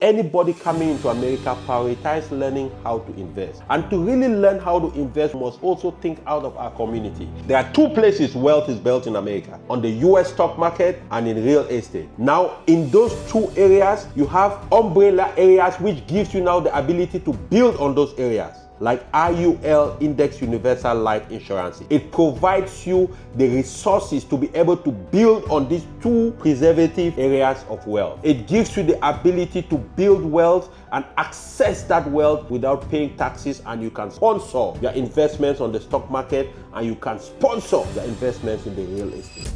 Anybody coming into America, prioritize learning how to invest. And to really learn how to invest, we must also think out of our community. There are two places wealth is built in America: on the US stock market and in real estate. Now, in those two areas, you have umbrella areas which gives you now the ability to build on those areas, like IUL, Index Universal Life Insurance. It provides you the resources to be able to build on these two preservative areas of wealth. It gives you the ability to build wealth and access that wealth without paying taxes, and you can sponsor your investments on the stock market, and you can sponsor your investments in the real estate.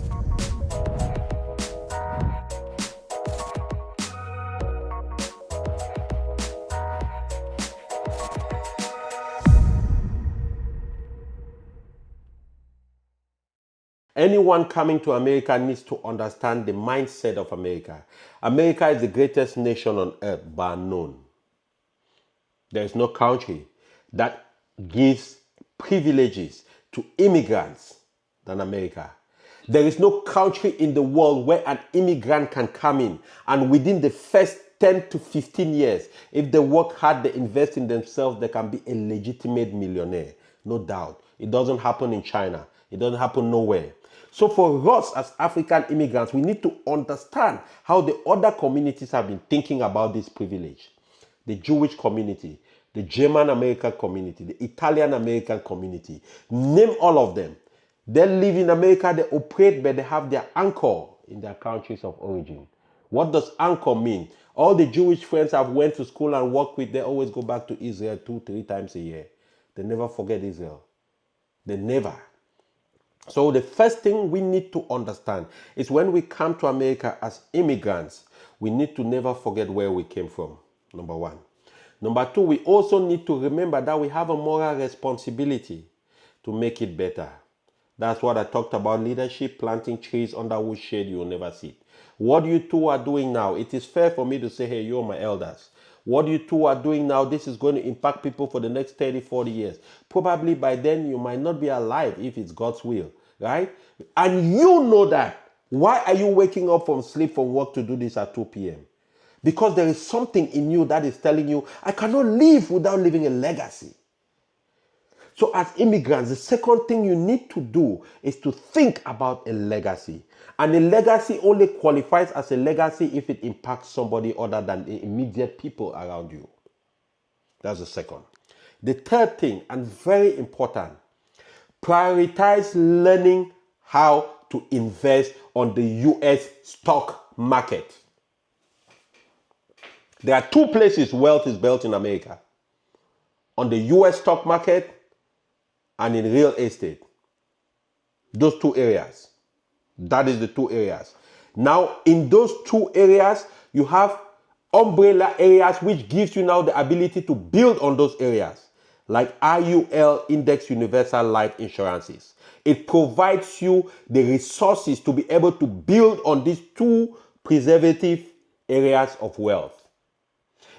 Anyone coming to America needs to understand the mindset of America. America is the greatest nation on earth, bar none. There is no country that gives privileges to immigrants than America. There is no country in the world where an immigrant can come in and within the first 10 to 15 years, if they work hard, they invest in themselves, they can be a legitimate millionaire. No doubt. It doesn't happen in China. It doesn't happen nowhere. So for us as African immigrants, we need to understand how the other communities have been thinking about this privilege. The Jewish community, the German American community, the Italian American community, name all of them. They live in America, they operate, but they have their anchor in their countries of origin. What does anchor mean? All the Jewish friends I've went to school and worked with, they always go back to Israel 2-3 times a year. They never forget Israel. They never. So the first thing we need to understand is when we come to America as immigrants, we need to never forget where we came from, number one. Number two, we also need to remember that we have a moral responsibility to make it better. That's what I talked about: leadership, planting trees under whose shade you will never sit. What you two are doing now, it is fair for me to say, hey, you're my elders. What you two are doing now, this is going to impact people for the next 30, 40 years. Probably by then you might not be alive if it's God's will, right? And you know that. Why are you waking up from sleep from work to do this at 2 p.m.? Because there is something in you that is telling you, I cannot live without leaving a legacy. So as immigrants, the second thing you need to do is to think about a legacy. And a legacy only qualifies as a legacy if it impacts somebody other than the immediate people around you. That's the second. The third thing, and very important, prioritize learning how to invest on the US stock market. There are two places wealth is built in America: on the US stock market and in real estate. Those two areas. That is the two areas. Now, in those two areas, you have umbrella areas which gives you now the ability to build on those areas, like IUL, Index Universal Life Insurances. It provides you the resources to be able to build on these two preservative areas of wealth.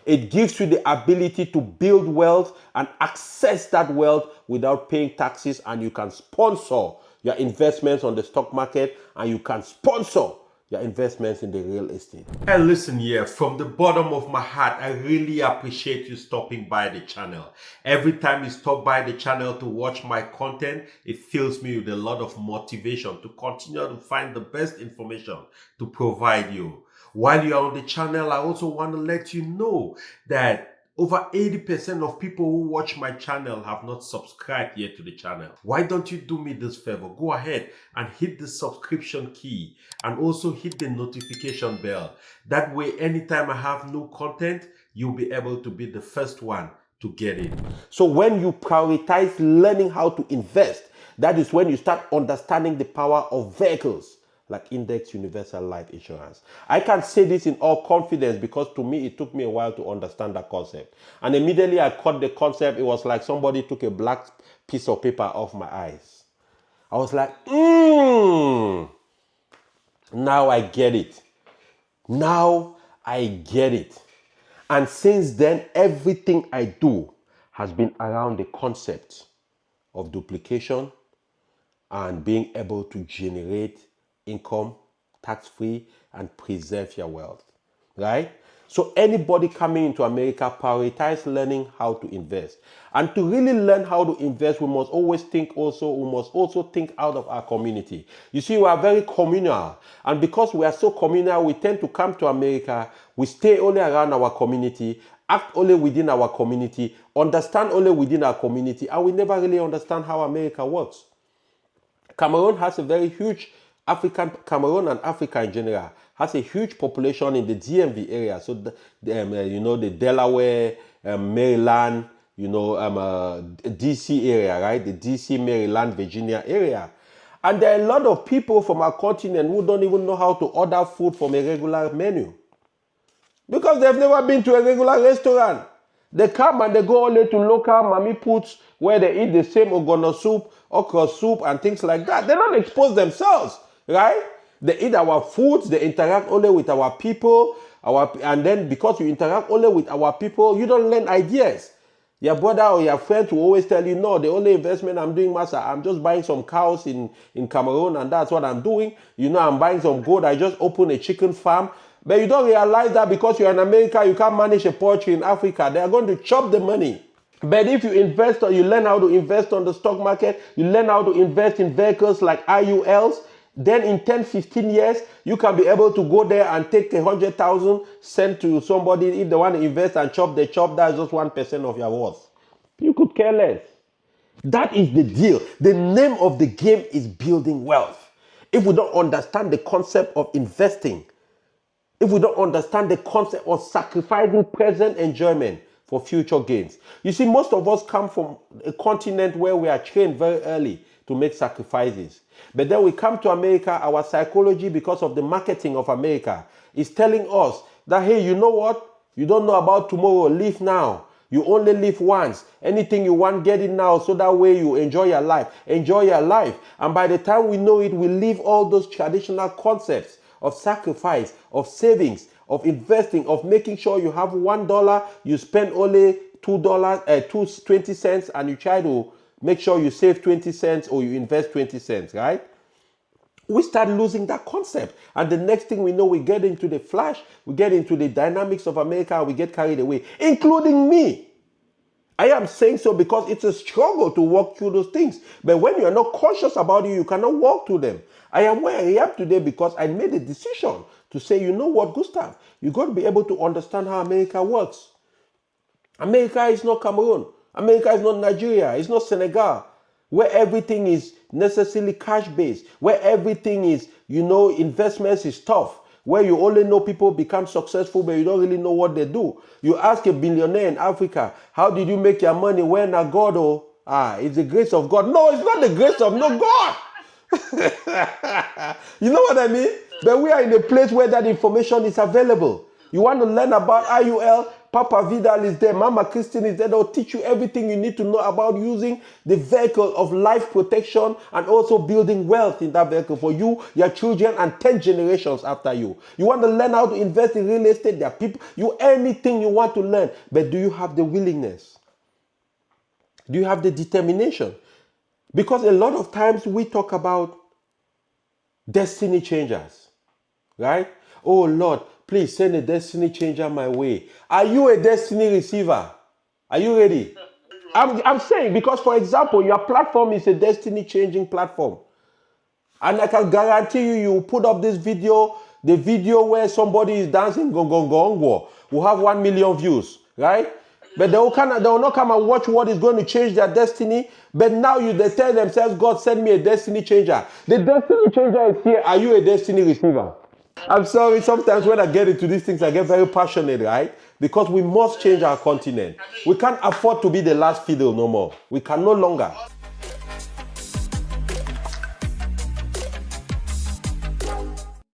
It gives you the ability to build wealth and access that wealth without paying taxes, and you can sponsor your investments on the stock market, and you can sponsor your investments in the real estate. And listen here, from the bottom of my heart, I really appreciate you stopping by the channel. Every time you stop by the channel to watch my content, it fills me with a lot of motivation to continue to find the best information to provide you. While you are on the channel, I also want to let you know that over 80% of people who watch my channel have not subscribed yet to the channel. Why don't you do me this favor? Go ahead and hit the subscription key and also hit the notification bell. That way, anytime I have new content, you'll be able to be the first one to get it. So when you prioritize learning how to invest, that is when you start understanding the power of vehicles like Index Universal Life Insurance. I can say this in all confidence because to me, it took me a while to understand that concept. And immediately I caught the concept, it was like somebody took a black piece of paper off my eyes. I was like, now I get it. Now I get it. And since then, everything I do has been around the concept of duplication and being able to generate income tax-free and preserve your wealth, right? So anybody coming into America, prioritize learning how to invest. And to really learn how to invest, we must always think also, we must also think out of our community. You see, we are very communal. And because we are so communal, we tend to come to America, we stay only around our community, act only within our community, understand only within our community, and we never really understand how America works. Cameroon has a very huge Cameroon and Africa in general has a huge population in the DMV area. So, the Delaware, Maryland, DC area, right? The DC, Maryland, Virginia area. And there are a lot of people from our continent who don't even know how to order food from a regular menu. Because they've never been to a regular restaurant. They come and they go only to local mommy puts where they eat the same ogono soup, okra soup, and things like that. They don't expose themselves, right? They eat our foods, they interact only with our people, and then because you interact only with our people, you don't learn ideas. Your brother or your friend will always tell you, no, the only investment I'm doing, master, I'm just buying some cows in Cameroon, and that's what I'm doing. I'm buying some goat. I just opened a chicken farm. But you don't realize that because you're in America, you can't manage a poultry in Africa. They are going to chop the money. But if you invest or you learn how to invest on the stock market, you learn how to invest in vehicles like IULs, then in 10, 15 years, you can be able to go there and take 100,000, send to somebody. If they want to invest and chop, they chop. That's just 1% of your worth. You could care less. That is the deal. The name of the game is building wealth. If we don't understand the concept of investing, if we don't understand the concept of sacrificing present enjoyment for future gains. You see, most of us come from a continent where we are trained very early to make sacrifices. But then we come to America, our psychology, because of the marketing of America, is telling us that, hey, you know what? You don't know about tomorrow, live now. You only live once. Anything you want, get it now, so that way you enjoy your life. Enjoy your life. And by the time we know it, we leave all those traditional concepts of sacrifice, of savings, of investing, of making sure you have $1, you spend only $2, 20 cents, and you try to make sure you save 20 cents or you invest 20 cents, right? We start losing that concept. And the next thing we know, we get into the flash, we get into the dynamics of America, and we get carried away, including me. I am saying so because it's a struggle to walk through those things. But when you are not conscious about it, you cannot walk through them. I am where I am today because I made a decision to say, you know what, Gustav, you got to be able to understand how America works. America is not Cameroon. America is not Nigeria. It's not Senegal, where everything is necessarily cash-based, where everything is, investments is tough, where you only know people become successful, but you don't really know what they do. You ask a billionaire in Africa, how did you make your money? When a God, it's the grace of God. No, it's not the grace of no God. You know what I mean? But we are in a place where that information is available. You want to learn about IUL, Papa Vidal is there, Mama Christine is there. They'll teach you everything you need to know about using the vehicle of life protection and also building wealth in that vehicle for you, your children, and 10 generations after you. You want to learn how to invest in real estate, there are people, anything you want to learn. But do you have the willingness? Do you have the determination? Because a lot of times we talk about destiny changers, right? Oh Lord, please send a destiny changer my way. Are you a destiny receiver? Are you ready? I'm saying because, for example, your platform is a destiny changing platform. And I can guarantee you put up this video, the video where somebody is dancing gongongongwo will have 1 million views, right? But they will not come and watch what is going to change their destiny. But now they tell themselves, God, send me a destiny changer. The destiny changer is here. Are you a destiny receiver? I'm sorry, sometimes when I get into these things, I get very passionate, right? Because we must change our continent. We can't afford to be the last fiddle no more. We can no longer.